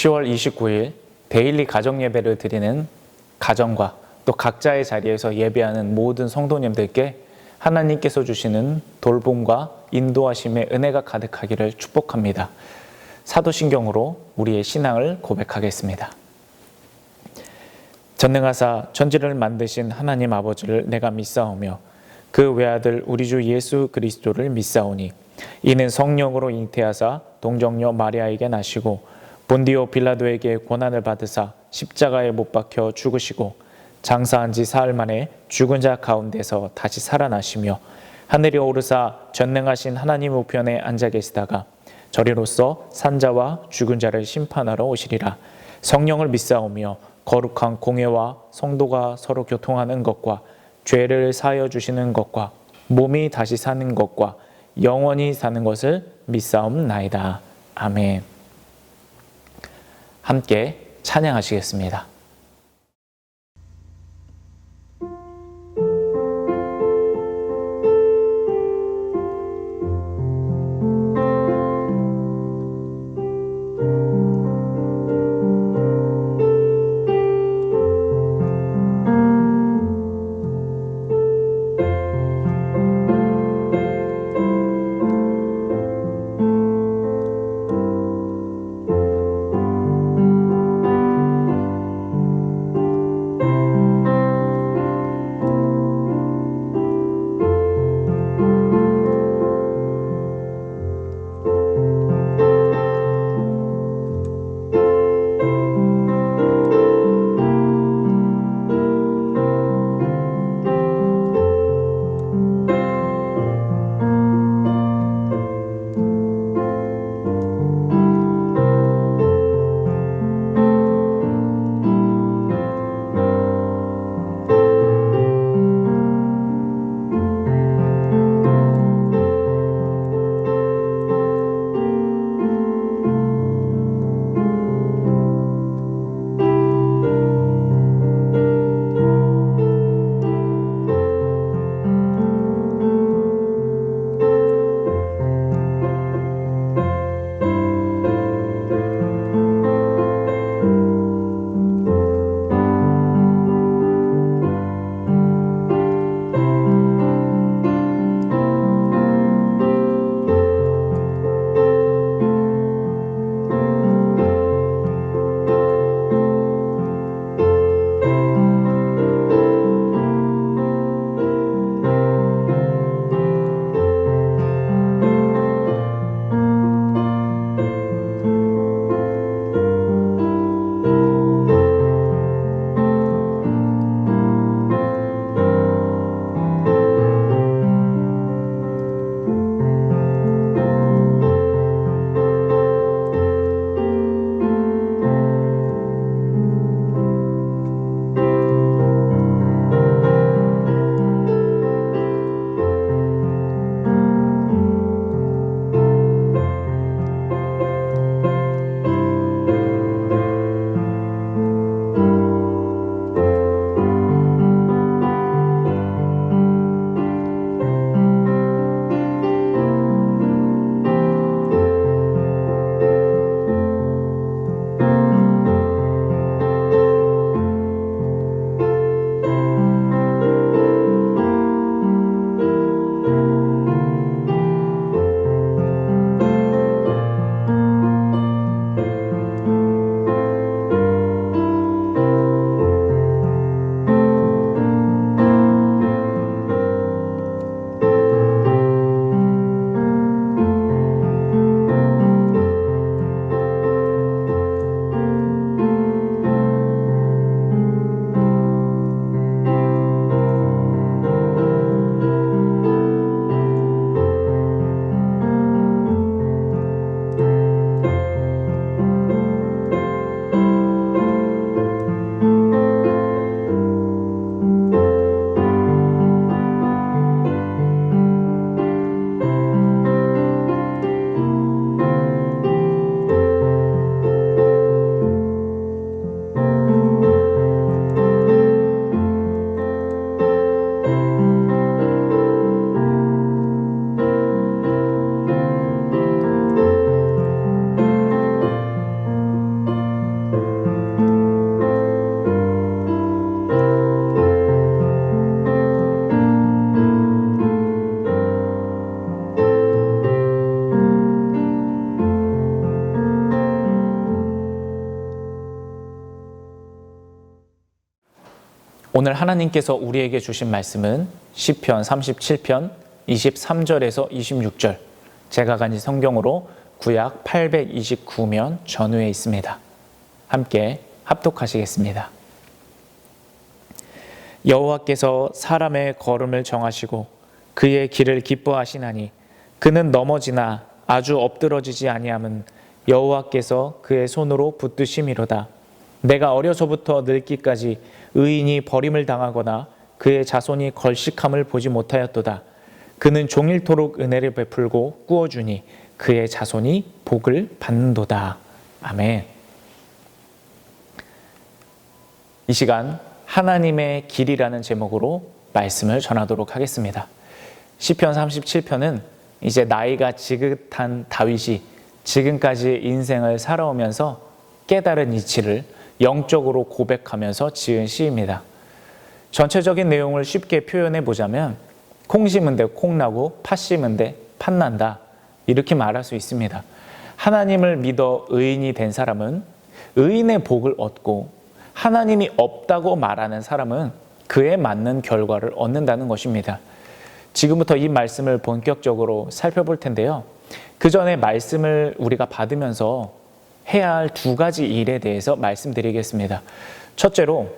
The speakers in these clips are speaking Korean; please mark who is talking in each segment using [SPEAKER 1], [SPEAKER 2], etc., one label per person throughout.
[SPEAKER 1] 10월 29일 데일리 가정 예배를 드리는 가정과 또 각자의 자리에서 예배하는 모든 성도님들께 하나님께서 주시는 돌봄과 인도하심의 은혜가 가득하기를 축복합니다. 사도신경으로 우리의 신앙을 고백하겠습니다. 전능하사 천지를 만드신 하나님 아버지를 내가 믿사오며 그 외아들 우리 주 예수 그리스도를 믿사오니 이는 성령으로 잉태하사 동정녀 마리아에게 나시고 본디오 빌라도에게 고난을 받으사 십자가에 못 박혀 죽으시고 장사한 지 사흘 만에 죽은 자 가운데서 다시 살아나시며 하늘에 오르사 전능하신 하나님 우편에 앉아 계시다가 저리로서 산자와 죽은 자를 심판하러 오시리라. 성령을 믿사오며 거룩한 공회와 성도가 서로 교통하는 것과 죄를 사하여 주시는 것과 몸이 다시 사는 것과 영원히 사는 것을 믿사옵나이다. 아멘. 함께 찬양하시겠습니다. 오늘 하나님께서 우리에게 주신 말씀은 시편 37편 23절에서 26절, 제가 가진 성경으로 구약 829면 전후에 있습니다. 함께 합독하시겠습니다. 여호와께서 사람의 걸음을 정하시고 그의 길을 기뻐하시나니 그는 넘어지나 아주 엎드러지지 아니함은 여호와께서 그의 손으로 붙드심이로다. 내가 어려서부터 늙기까지 의인이 버림을 당하거나 그의 자손이 걸식함을 보지 못하였도다. 그는 종일토록 은혜를 베풀고 꾸어주니 그의 자손이 복을 받는도다. 아멘. 이 시간 하나님의 길이라는 제목으로 말씀을 전하도록 하겠습니다. 시편 37편은 이제 나이가 지긋한 다윗이 지금까지 인생을 살아오면서 깨달은 이치를 영적으로 고백하면서 지은 시입니다. 전체적인 내용을 쉽게 표현해 보자면 콩 심은 데 콩 나고 팥 심은 데 팥 난다, 이렇게 말할 수 있습니다. 하나님을 믿어 의인이 된 사람은 의인의 복을 얻고, 하나님이 없다고 말하는 사람은 그에 맞는 결과를 얻는다는 것입니다. 지금부터 이 말씀을 본격적으로 살펴볼 텐데요. 그 전에 말씀을 우리가 받으면서 해야 할 두 가지 일에 대해서 말씀드리겠습니다. 첫째로,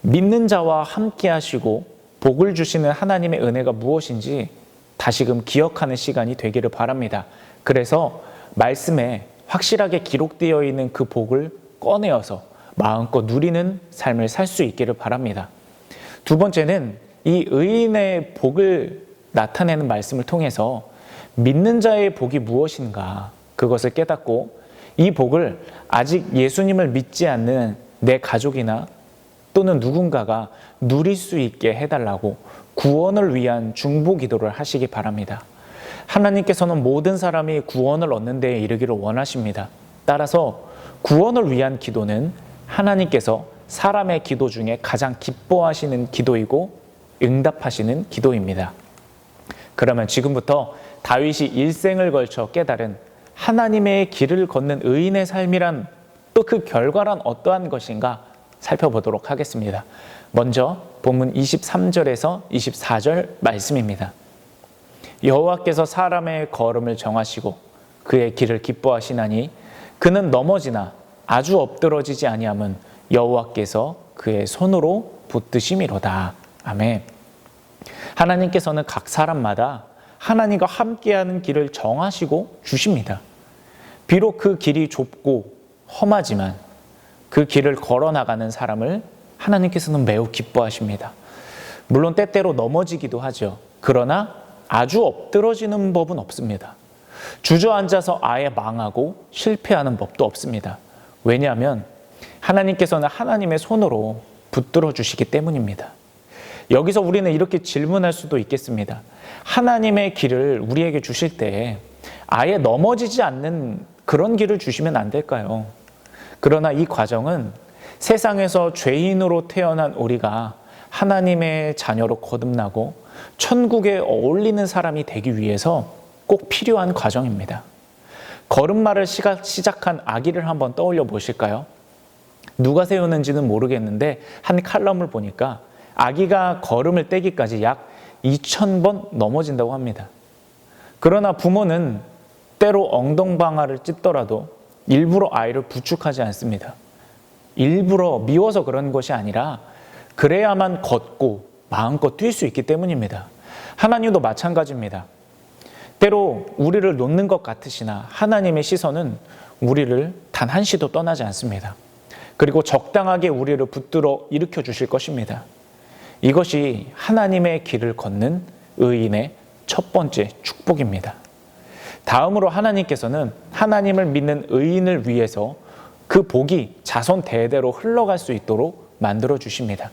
[SPEAKER 1] 믿는 자와 함께 하시고 복을 주시는 하나님의 은혜가 무엇인지 다시금 기억하는 시간이 되기를 바랍니다. 그래서 말씀에 확실하게 기록되어 있는 그 복을 꺼내어서 마음껏 누리는 삶을 살 수 있기를 바랍니다. 두 번째는 이 의인의 복을 나타내는 말씀을 통해서 믿는 자의 복이 무엇인가, 그것을 깨닫고 이 복을 아직 예수님을 믿지 않는 내 가족이나 또는 누군가가 누릴 수 있게 해달라고 구원을 위한 중보 기도를 하시기 바랍니다. 하나님께서는 모든 사람이 구원을 얻는 데에 이르기를 원하십니다. 따라서 구원을 위한 기도는 하나님께서 사람의 기도 중에 가장 기뻐하시는 기도이고 응답하시는 기도입니다. 그러면 지금부터 다윗이 일생을 걸쳐 깨달은 하나님의 길을 걷는 의인의 삶이란, 또 그 결과란 어떠한 것인가 살펴보도록 하겠습니다. 먼저 본문 23절에서 24절 말씀입니다. 여호와께서 사람의 걸음을 정하시고 그의 길을 기뻐하시나니 그는 넘어지나 아주 엎드러지지 아니함은 여호와께서 그의 손으로 붙드심이로다. 아멘. 하나님께서는 각 사람마다 하나님과 함께하는 길을 정하시고 주십니다. 비록 그 길이 좁고 험하지만 그 길을 걸어나가는 사람을 하나님께서는 매우 기뻐하십니다. 물론 때때로 넘어지기도 하죠. 그러나 아주 엎드러지는 법은 없습니다. 주저앉아서 아예 망하고 실패하는 법도 없습니다. 왜냐하면 하나님께서는 하나님의 손으로 붙들어 주시기 때문입니다. 여기서 우리는 이렇게 질문할 수도 있겠습니다. 하나님의 길을 우리에게 주실 때 아예 넘어지지 않는 그런 길을 주시면 안 될까요? 그러나 이 과정은 세상에서 죄인으로 태어난 우리가 하나님의 자녀로 거듭나고 천국에 어울리는 사람이 되기 위해서 꼭 필요한 과정입니다. 걸음마를 시작한 아기를 한번 떠올려 보실까요? 누가 세우는지는 모르겠는데 한 칼럼을 보니까 아기가 걸음을 떼기까지 약 2000번 넘어진다고 합니다. 그러나 부모는 때로 엉덩방아를 찢더라도 일부러 아이를 부축하지 않습니다. 일부러 미워서 그런 것이 아니라 그래야만 걷고 마음껏 뛸 수 있기 때문입니다. 하나님도 마찬가지입니다. 때로 우리를 놓는 것 같으시나 하나님의 시선은 우리를 단 한시도 떠나지 않습니다. 그리고 적당하게 우리를 붙들어 일으켜 주실 것입니다. 이것이 하나님의 길을 걷는 의인의 첫 번째 축복입니다. 다음으로 하나님께서는 하나님을 믿는 의인을 위해서 그 복이 자손 대대로 흘러갈 수 있도록 만들어 주십니다.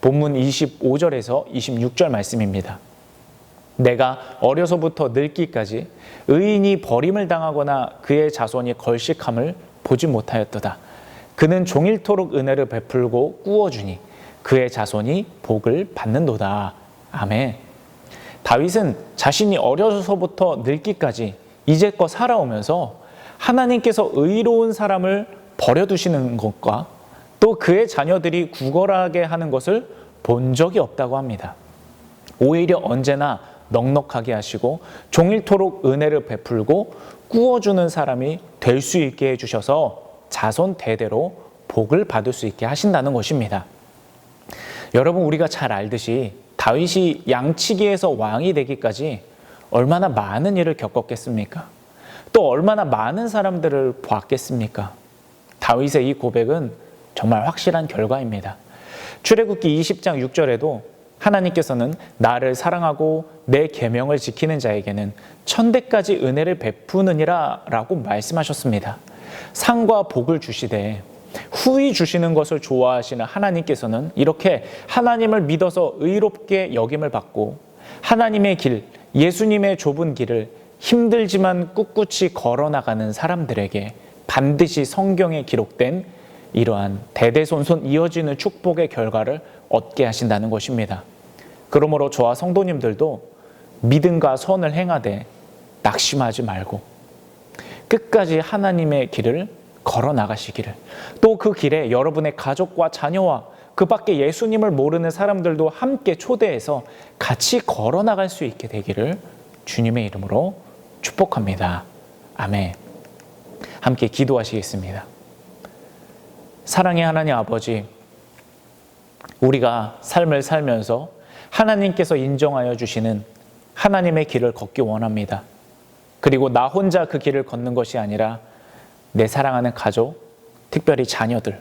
[SPEAKER 1] 본문 25절에서 26절 말씀입니다. 내가 어려서부터 늙기까지 의인이 버림을 당하거나 그의 자손이 걸식함을 보지 못하였도다. 그는 종일토록 은혜를 베풀고 꾸어주니 그의 자손이 복을 받는도다. 아멘. 다윗은 자신이 어려서부터 늙기까지 이제껏 살아오면서 하나님께서 의로운 사람을 버려두시는 것과 또 그의 자녀들이 구걸하게 하는 것을 본 적이 없다고 합니다. 오히려 언제나 넉넉하게 하시고 종일토록 은혜를 베풀고 꾸어주는 사람이 될 수 있게 해주셔서 자손 대대로 복을 받을 수 있게 하신다는 것입니다. 여러분, 우리가 잘 알듯이 다윗이 양치기에서 왕이 되기까지 얼마나 많은 일을 겪었겠습니까? 또 얼마나 많은 사람들을 보았겠습니까? 다윗의 이 고백은 정말 확실한 결과입니다. 출애굽기 20장 6절에도 하나님께서는 나를 사랑하고 내 계명을 지키는 자에게는 천대까지 은혜를 베푸느니라 라고 말씀하셨습니다. 상과 복을 주시되 후히 주시는 것을 좋아하시는 하나님께서는 이렇게 하나님을 믿어서 의롭게 여김을 받고 하나님의 길, 예수님의 좁은 길을 힘들지만 꿋꿋이 걸어나가는 사람들에게 반드시 성경에 기록된 이러한 대대손손 이어지는 축복의 결과를 얻게 하신다는 것입니다. 그러므로 저와 성도님들도 믿음과 선을 행하되 낙심하지 말고 끝까지 하나님의 길을 걸어 나가시기를, 또 그 길에 여러분의 가족과 자녀와 그 밖에 예수님을 모르는 사람들도 함께 초대해서 같이 걸어 나갈 수 있게 되기를 주님의 이름으로 축복합니다. 아멘. 함께 기도하시겠습니다. 사랑의 하나님 아버지, 우리가 삶을 살면서 하나님께서 인정하여 주시는 하나님의 길을 걷기 원합니다. 그리고 나 혼자 그 길을 걷는 것이 아니라 내 사랑하는 가족, 특별히 자녀들,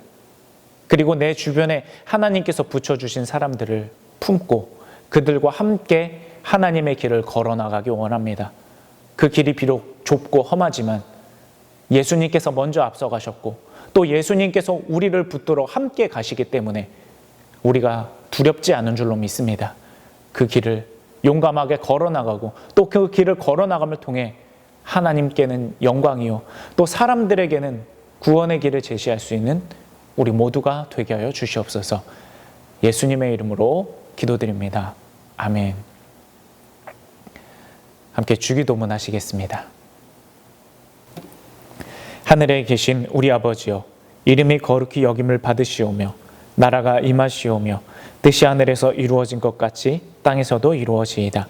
[SPEAKER 1] 그리고 내 주변에 하나님께서 붙여주신 사람들을 품고 그들과 함께 하나님의 길을 걸어나가기 원합니다. 그 길이 비록 좁고 험하지만 예수님께서 먼저 앞서가셨고 또 예수님께서 우리를 붙들어 함께 가시기 때문에 우리가 두렵지 않은 줄로 믿습니다. 그 길을 용감하게 걸어나가고 또 그 길을 걸어나감을 통해 하나님께는 영광이요 또 사람들에게는 구원의 길을 제시할 수 있는 우리 모두가 되게 하여 주시옵소서. 예수님의 이름으로 기도드립니다. 아멘. 함께 주기도문 하시겠습니다. 하늘에 계신 우리 아버지여, 이름이 거룩히 여김을 받으시오며 나라가 임하시오며 뜻이 하늘에서 이루어진 것 같이 땅에서도 이루어지이다.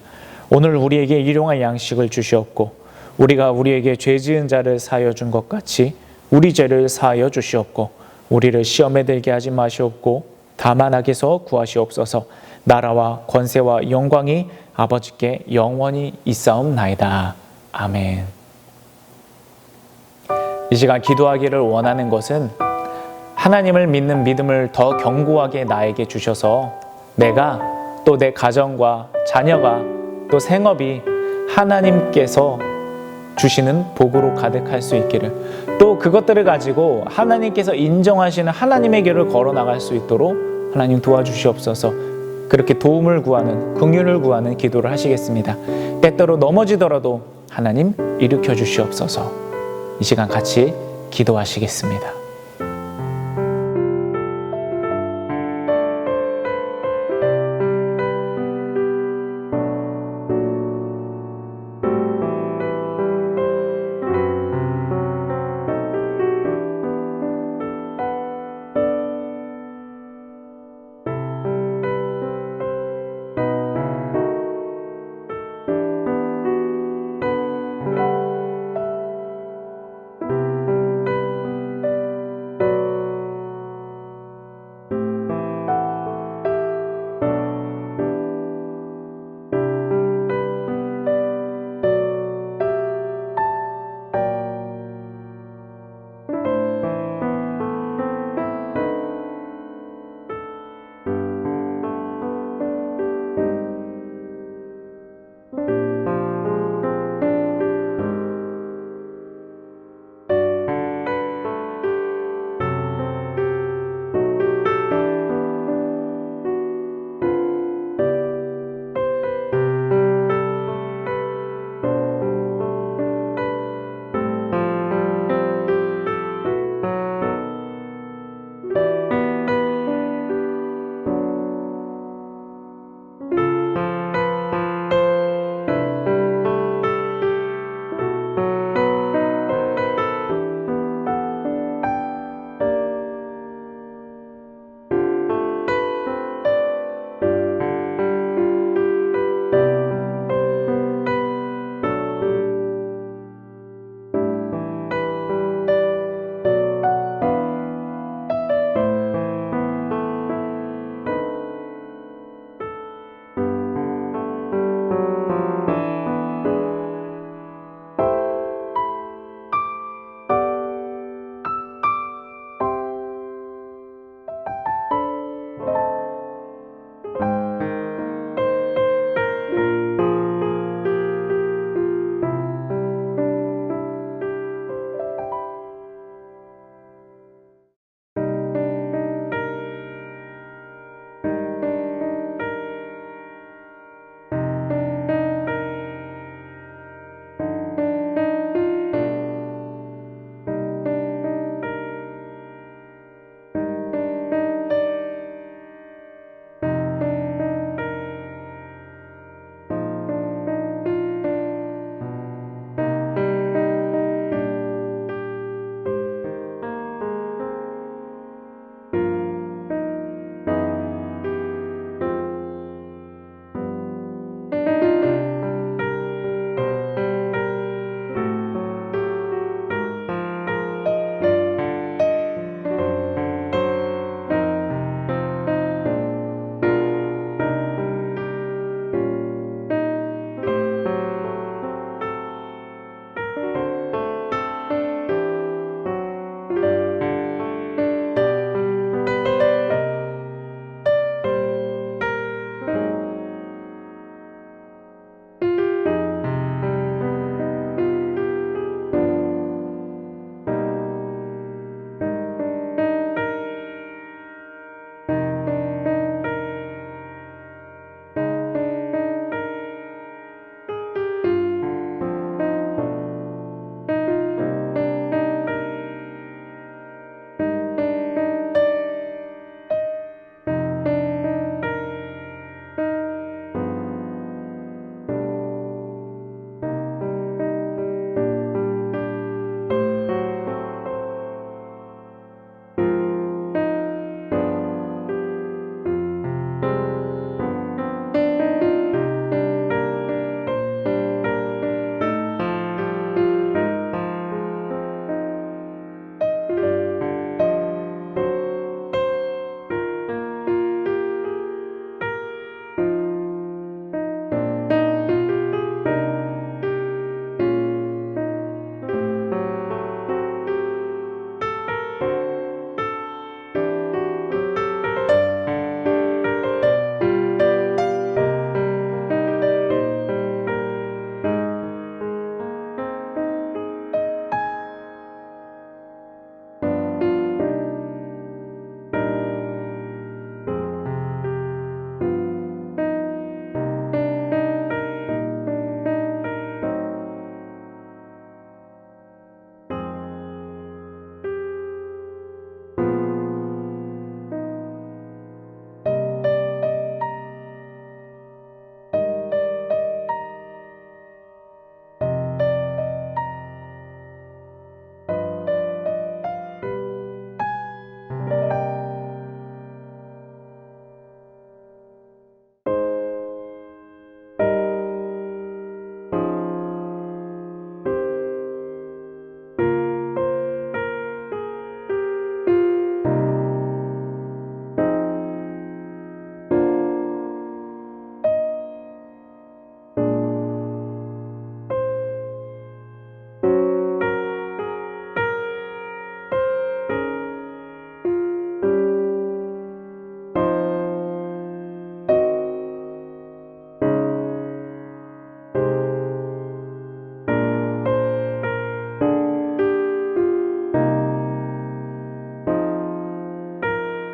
[SPEAKER 1] 오늘 우리에게 일용할 양식을 주시옵고 우리가 우리에게 죄 지은 자를 사하여 준 것 같이 우리 죄를 사하여 주시옵고 우리를 시험에 들게 하지 마시옵고 다만 악에서 구하시옵소서. 나라와 권세와 영광이 아버지께 영원히 있사옵나이다. 아멘. 이 시간 기도하기를 원하는 것은 하나님을 믿는 믿음을 더 견고하게 나에게 주셔서 내가 또 내 가정과 자녀가 또 생업이 하나님께서 주시는 복으로 가득할 수 있기를, 또 그것들을 가지고 하나님께서 인정하시는 하나님의 길을 걸어나갈 수 있도록 하나님 도와주시옵소서. 그렇게 도움을 구하는, 긍휼을 구하는 기도를 하시겠습니다. 때때로 넘어지더라도 하나님 일으켜 주시옵소서. 이 시간 같이 기도하시겠습니다.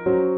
[SPEAKER 1] 아멘.